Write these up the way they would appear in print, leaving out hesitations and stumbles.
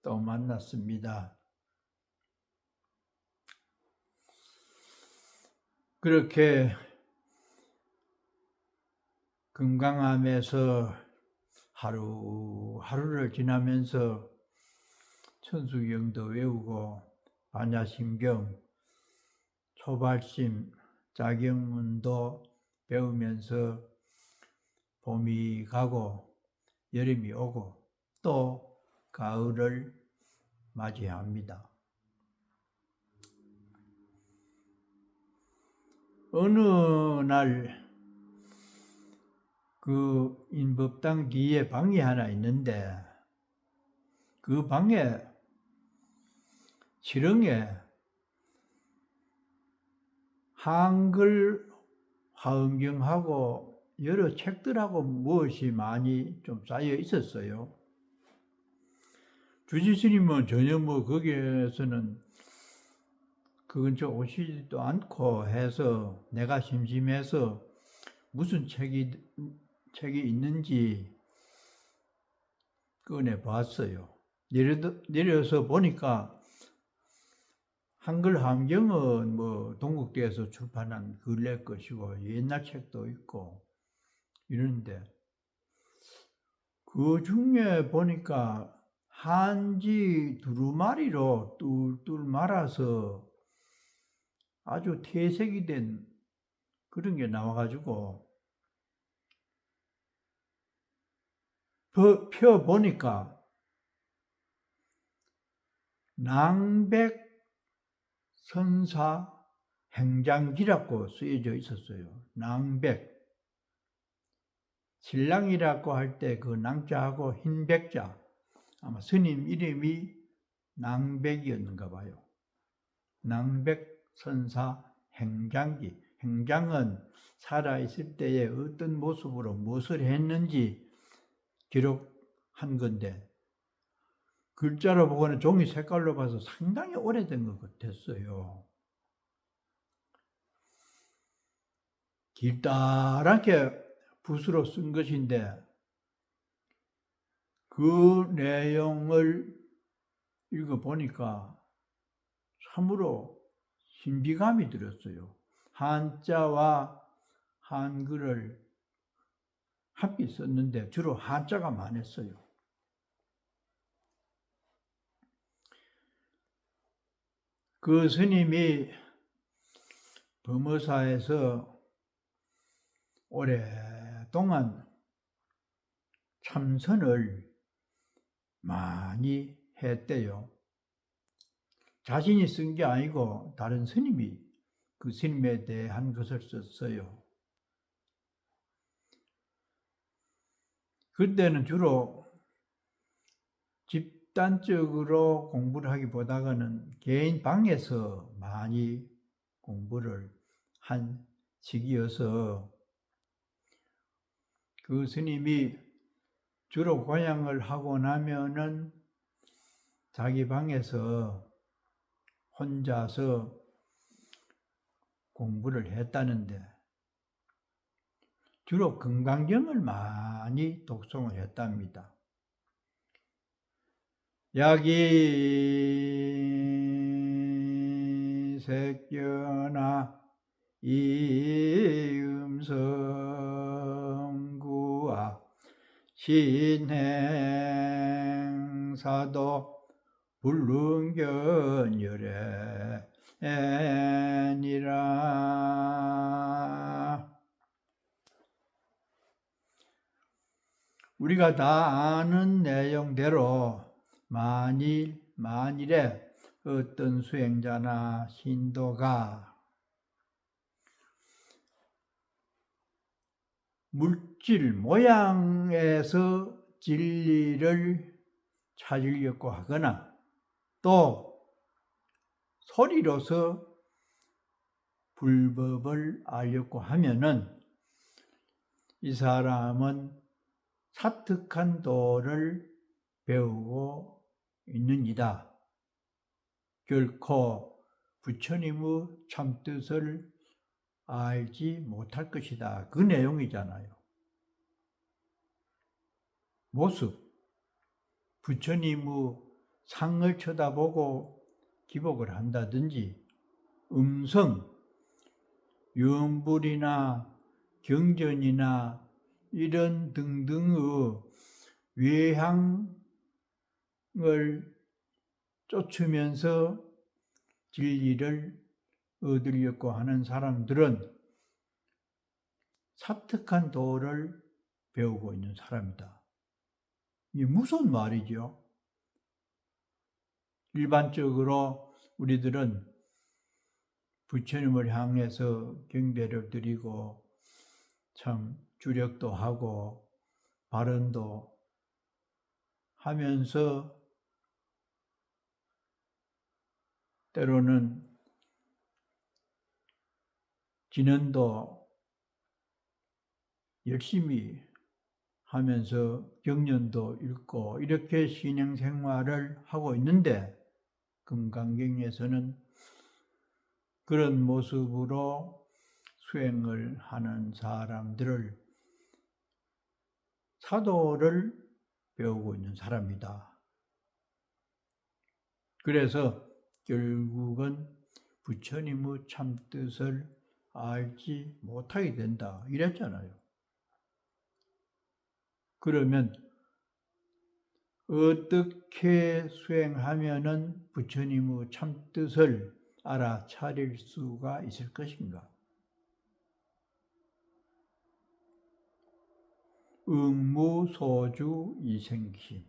또 만났습니다. 그렇게 건강함에서 하루하루를 지나면서 천수경도 외우고 반야심경, 초발심, 자경문도 배우면서 봄이 가고 여름이 오고 또 가을을 맞이합니다. 어느 날 그 인법당 뒤에 방이 하나 있는데 그 방에 지렁에 한글 화엄경하고 여러 책들하고 무엇이 많이 좀 쌓여 있었어요. 주지스님은 전혀 거기에서는 그 근처 오시지도 않고 해서 내가 심심해서 무슨 책이 있는지 꺼내 봤어요. 내려서 보니까 한글 함경은 동국대에서 출판한 근래 것이고 옛날 책도 있고 이런데 그 중에 보니까 한지 두루마리로 뚫뚫 말아서 아주 퇴색이 된 그런 게 나와가지고 펴보니까 낭백선사 행장기라고 쓰여져 있었어요. 낭백. 신랑이라고 할 때 그 낭자하고 흰백자. 아마 스님 이름이 낭백이었는가 봐요. 낭백선사 행장기. 행장은 살아있을 때에 어떤 모습으로 무엇을 했는지 기록한 건데 글자로 보거나 종이 색깔로 봐서 상당히 오래된 것 같았어요. 길다랗게 붓으로 쓴 것인데 그 내용을 읽어보니까 참으로 신비감이 들었어요. 한자와 한글을 함께 썼는데 주로 한자가 많았어요. 그 스님이 범어사에서 오랫동안 참선을 많이 했대요. 자신이 쓴 게 아니고 다른 스님이 그 스님에 대한 것을 썼어요. 그때는 주로 집단적으로 공부를 하기보다는 개인 방에서 많이 공부를 한 시기여서 그 스님이 주로 고향을 하고 나면은 자기 방에서 혼자서 공부를 했다는데 주로 금강경을 많이 독송을 했답니다. 약이 색견아 이음성구아 신행사도 불능견열애니라. 우리가 다 아는 내용대로 만일에 어떤 수행자나 신도가 물질 모양에서 진리를 찾으려고 하거나 또 소리로서 불법을 알려고 하면은 이 사람은 사특한 도를 배우고 있느니라. 결코 부처님의 참뜻을 알지 못할 것이다. 그 내용이잖아요. 모습, 부처님의 상을 쳐다보고 기복을 한다든지 음성, 윤불이나 경전이나 이런 등등의 외향을 쫓으면서 진리를 얻으려고 하는 사람들은 사특한 도를 배우고 있는 사람이다. 이게 무슨 말이죠? 일반적으로 우리들은 부처님을 향해서 경배를 드리고 참 주력도 하고 발언도 하면서 때로는 진언도 열심히 하면서 경전도 읽고 이렇게 신앙생활을 하고 있는데 금강경에서는 그런 모습으로 수행을 하는 사람들을 사도를 배우고 있는 사람이다. 그래서 결국은 부처님의 참뜻을 알지 못하게 된다 이랬잖아요. 그러면 어떻게 수행하면은 부처님의 참뜻을 알아차릴 수가 있을 것인가? 응무소주 이생심,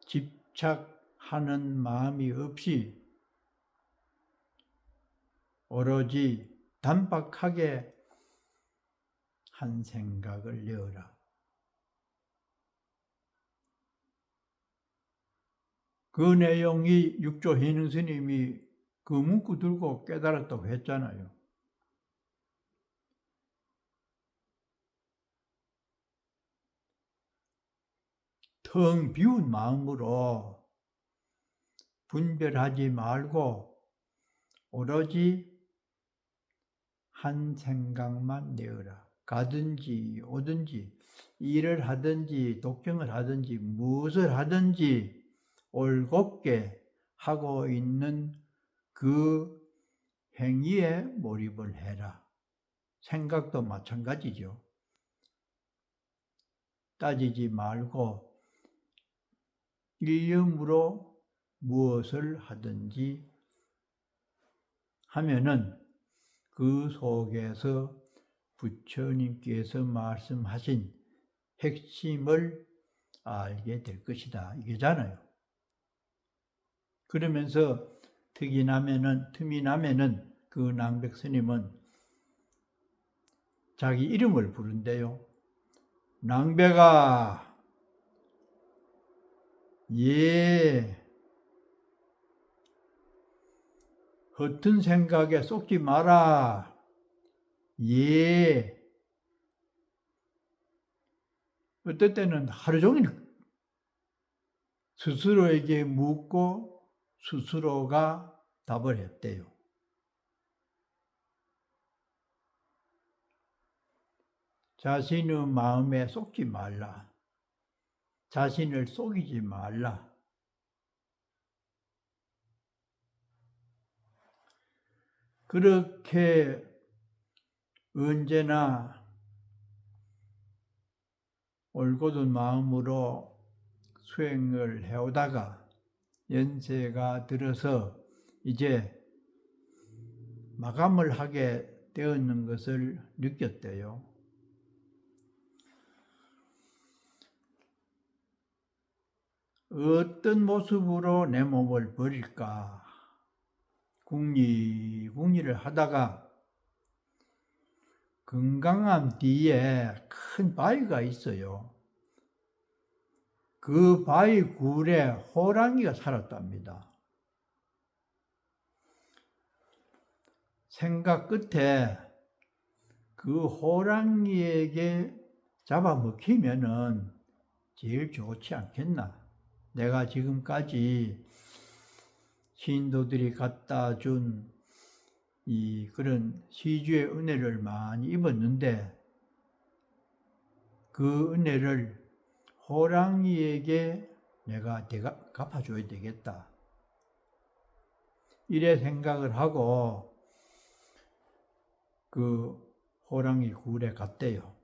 집착하는 마음이 없이 오로지 단박하게 한 생각을 내어라. 그 내용이 육조 해능 스님이 그 문구 들고 깨달았다고 했잖아요. 텅 비운 마음으로 분별하지 말고 오로지 한 생각만 내어라. 가든지 오든지 일을 하든지 독경을 하든지 무엇을 하든지 올곧게 하고 있는 그 행위에 몰입을 해라. 생각도 마찬가지죠. 따지지 말고 일념으로 무엇을 하든지 하면은 그 속에서 부처님께서 말씀하신 핵심을 알게 될 것이다. 이게잖아요. 그러면서 틈이 나면은 그 낭백 스님은 자기 이름을 부른대요. 낭백아, 예, 허튼 생각에 쏟지 마라. 예. 어떨 때는 하루 종일 스스로에게 묻고 스스로가 답을 했대요. 자신의 마음에 쏟지 말라. 자신을 속이지 말라. 그렇게 언제나 올곧은 마음으로 수행을 해오다가 연세가 들어서 이제 마감을 하게 되었는 것을 느꼈대요. 어떤 모습으로 내 몸을 버릴까? 궁리를 하다가 건강함 뒤에 큰 바위가 있어요. 그 바위 굴에 호랑이가 살았답니다. 생각 끝에 그 호랑이에게 잡아먹히면은 제일 좋지 않겠나? 내가 지금까지 신도들이 갖다 준 그런 시주의 은혜를 많이 입었는데 그 은혜를 호랑이에게 내가 갚아줘야 되겠다. 이래 생각을 하고 그 호랑이 굴에 갔대요.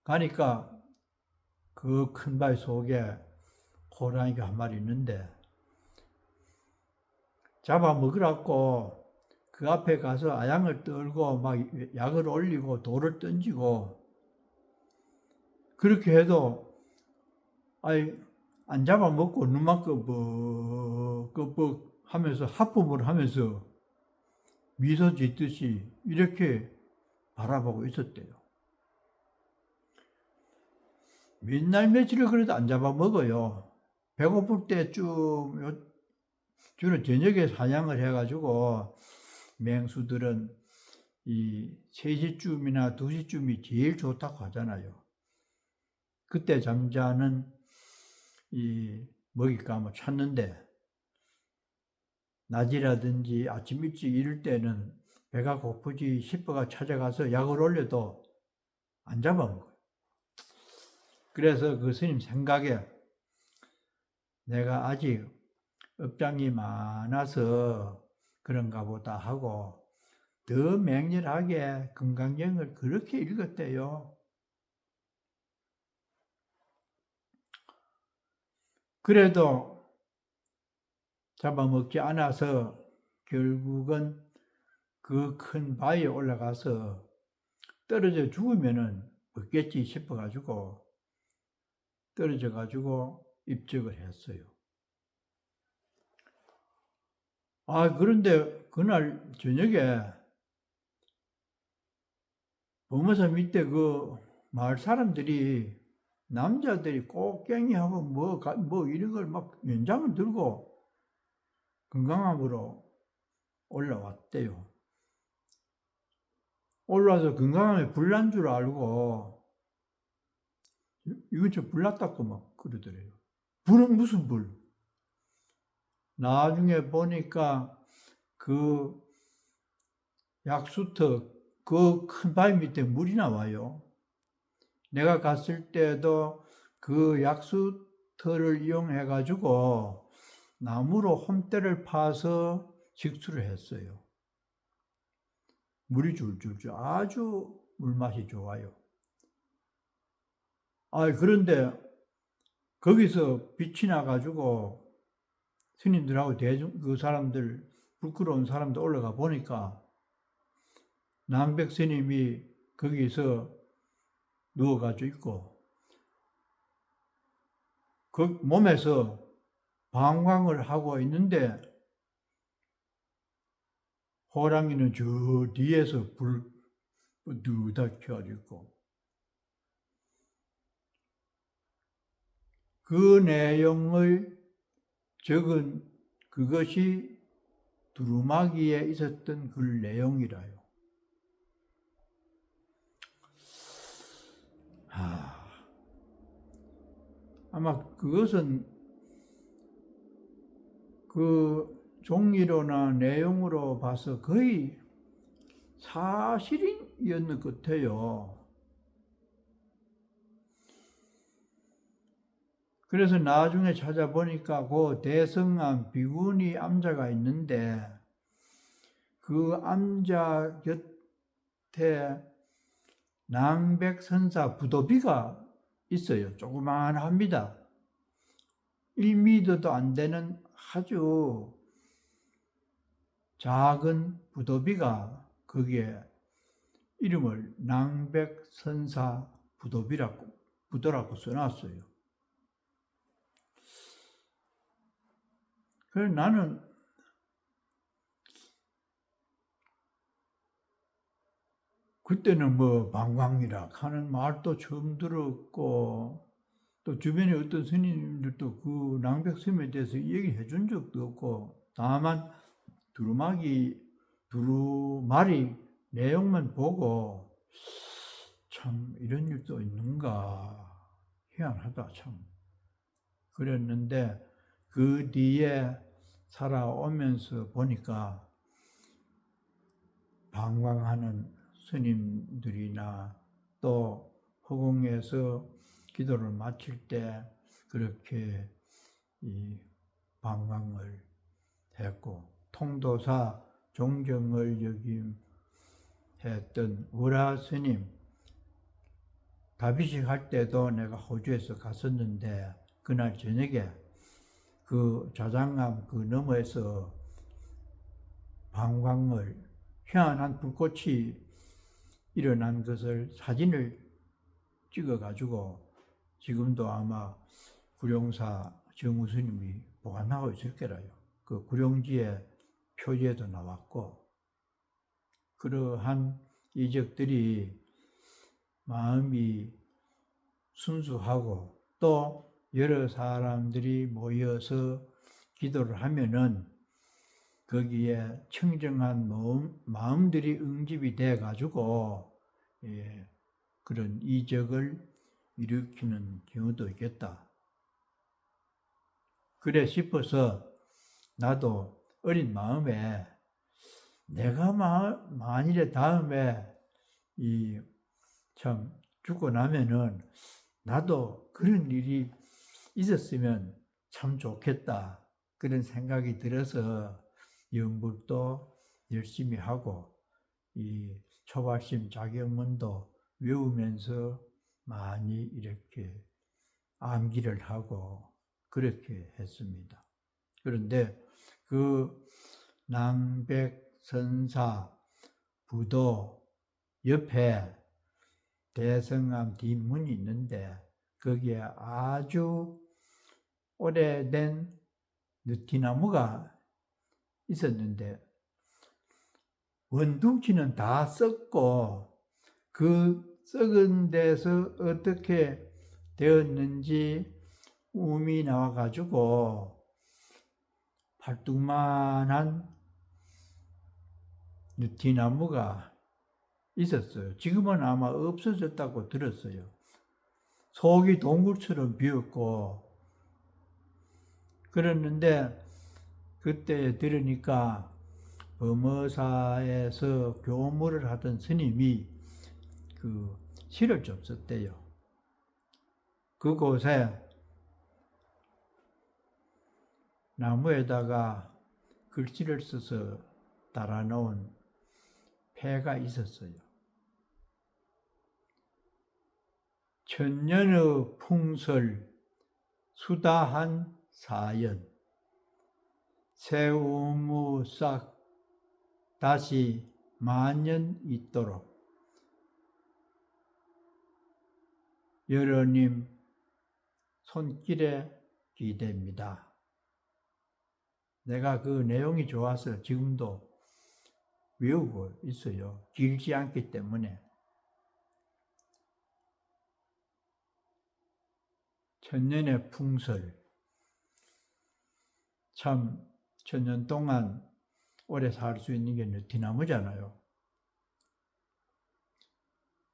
가니까 그 큰 바위 속에 호랑이가 한 마리 있는데 잡아먹으라고 그 앞에 가서 아양을 떨고 막 약을 올리고 돌을 던지고 그렇게 해도 안 잡아먹고 눈만 끄벅끄벅 하면서 하품을 하면서 미소 짓듯이 이렇게 바라보고 있었대요. 맨날 며칠을 그래도 안 잡아먹어요. 배고플 때쯤 주로 저녁에 사냥을 해가지고 맹수들은 이 3시쯤이나 2시쯤이 제일 좋다고 하잖아요. 그때 잠자는 이 먹잇감을 찾는데 낮이라든지 아침 일찍 이럴 때는 배가 고프지 싶어가 찾아가서 약을 올려도 안 잡아먹어요. 그래서 그 스님 생각에 내가 아직 업장이 많아서 그런가 보다 하고 더 맹렬하게 금강경을 그렇게 읽었대요. 그래도 잡아먹지 않아서 결국은 그 큰 바위에 올라가서 떨어져 죽으면은 먹겠지 싶어가지고 떨어져가지고 입적을 했어요. 그런데 그날 저녁에 범어사 밑에 그 마을 사람들이 남자들이 꽃갱이하고 뭐 이런 걸 막 연장을 들고 건강암으로 올라왔대요. 올라와서 건강암에 불난 줄 알고 이거 저 불났다고 막 그러더래요. 불은 무슨 불? 나중에 보니까 그 약수터 그 큰 바위 밑에 물이 나와요. 내가 갔을 때도 그 약수터를 이용해 가지고 나무로 홈대를 파서 직수를 했어요. 물이 줄줄줄 아주 물맛이 좋아요. 그런데 거기서 빛이 나가지고 스님들하고 그 사람들, 부끄러운 사람들 올라가 보니까 낭백 스님이 거기서 누워가지고 있고 그 몸에서 방광을 하고 있는데 호랑이는 저 뒤에서 불 뿌듯하게 켜져 있고 그 내용을 적은 그것이 두루마기에 있었던 그 내용이라요. 아마 그것은 그 종이로나 내용으로 봐서 거의 사실이었는 것 같아요. 그래서 나중에 찾아보니까 그 대성암 비구니 암자가 있는데 그 암자 곁에 낭백선사 부도비가 있어요. 조그만합니다. 1m도 안 되는 아주 작은 부도비가 거기에 이름을 낭백선사 부도라고 써놨어요. 그래서 나는 그때는 뭐 방광이라 하는 말도 처음 들었고 또 주변에 어떤 스님들도 그 낭백섬에 대해서 얘기해 준 적도 없고 다만 두루마리 내용만 보고 참 이런 일도 있는가 희한하다 참 그랬는데 그 뒤에 살아오면서 보니까 방광하는 스님들이나 또 허공에서 기도를 마칠 때 그렇게 이 방광을 했고, 통도사 종정을 역임했던 월화 스님 다비식 할 때도 내가 호주에서 갔었는데, 그날 저녁에 그 좌장암 그 너머에서 방광을, 희한한 불꽃이 일어난 것을 사진을 찍어가지고 지금도 아마 구룡사 정우스님이 보관하고 있을 거라요. 그 구룡지의 표지에도 나왔고, 그러한 이적들이 마음이 순수하고 또 여러 사람들이 모여서 기도를 하면은 거기에 청정한 마음들이 응집이 돼가지고 그런 이적을 일으키는 경우도 있겠다. 그래 싶어서 나도 어린 마음에 내가 만일에 다음에 참 죽고 나면은 나도 그런 일이 있었으면 참 좋겠다. 그런 생각이 들어서 영불도 열심히 하고 이 초발심 자경문도 외우면서 많이 이렇게 암기를 하고 그렇게 했습니다. 그런데 그 낭백선사 부도 옆에 대성암 뒷문이 있는데 거기에 아주 오래된 느티나무가 있었는데 원둥치는 다 썩고 그 썩은 데서 어떻게 되었는지 움이 나와가지고 팔뚝만한 느티나무가 있었어요. 지금은 아마 없어졌다고 들었어요. 속이 동굴처럼 비었고 그랬는데 그때 들으니까 범어사에서 교무를 하던 스님이 그 시를 좀 썼대요. 그곳에 나무에다가 글씨를 써서 달아놓은 패가 있었어요. 천년의 풍설 수다한 사연 새우무 싹 다시 만년 있도록 여러님 손길에 기대입니다. 내가 그 내용이 좋아서 지금도 외우고 있어요. 길지 않기 때문에. 천년의 풍설. 참 천년 동안 오래 살 수 있는 게 느티나무잖아요.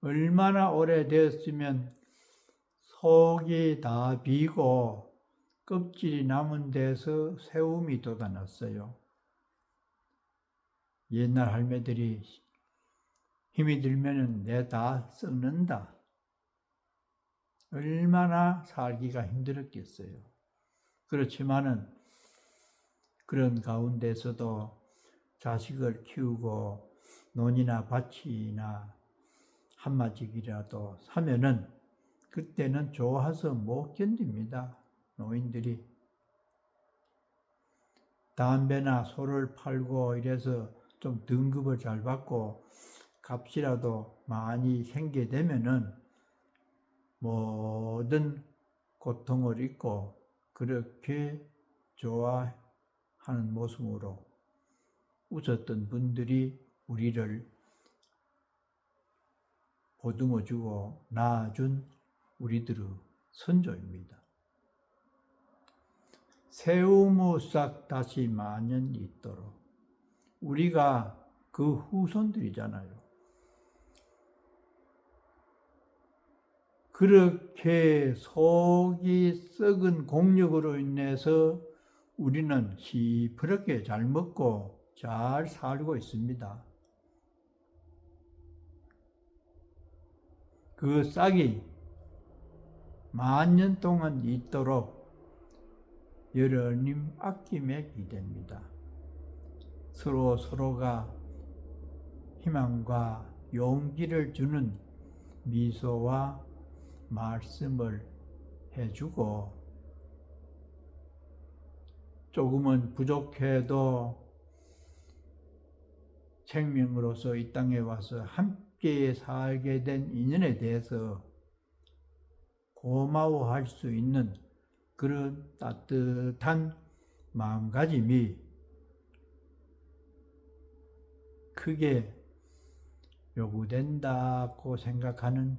얼마나 오래되었으면 속이 다 비고 껍질이 남은 데서 새움이 돋아났어요. 옛날 할매들이 힘이 들면은 내 다 썩는다. 얼마나 살기가 힘들었겠어요. 그렇지만은 그런 가운데서도 자식을 키우고 논이나 밭이나 한마디이라도 사면은 그때는 좋아서 못 견딥니다. 노인들이 담배나 소를 팔고 이래서 좀 등급을 잘 받고 값이라도 많이 생기게 되면은 모든 고통을 잊고 그렇게 좋아하는 모습으로 웃었던 분들이 우리를 보듬어주고 낳아준 우리들의 선조입니다. 새우무 싹 다시 만년 있도록. 우리가 그 후손들이잖아요. 그렇게 속이 썩은 공력으로 인해서 우리는 시퍼렇게 잘 먹고 잘 살고 있습니다. 그 싹이 만년 동안 있도록 여러님 아낌에 기대입니다. 서로가 희망과 용기를 주는 미소와 말씀을 해주고, 조금은 부족해도 생명으로서 이 땅에 와서 함께 살게 된 인연에 대해서 고마워할 수 있는 그런 따뜻한 마음가짐이 크게 요구된다고 생각하는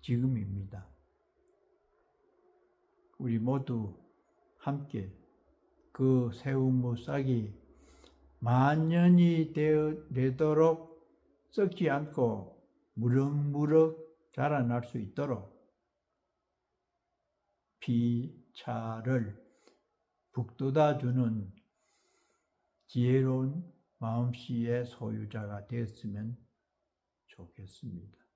지금입니다. 우리 모두 함께 그 새우무 싹이 만년이 되도록 썩지 않고 무럭무럭 자라날 수 있도록 피차를 북돋아주는 지혜로운 마음씨의 소유자가 되었으면 좋겠습니다.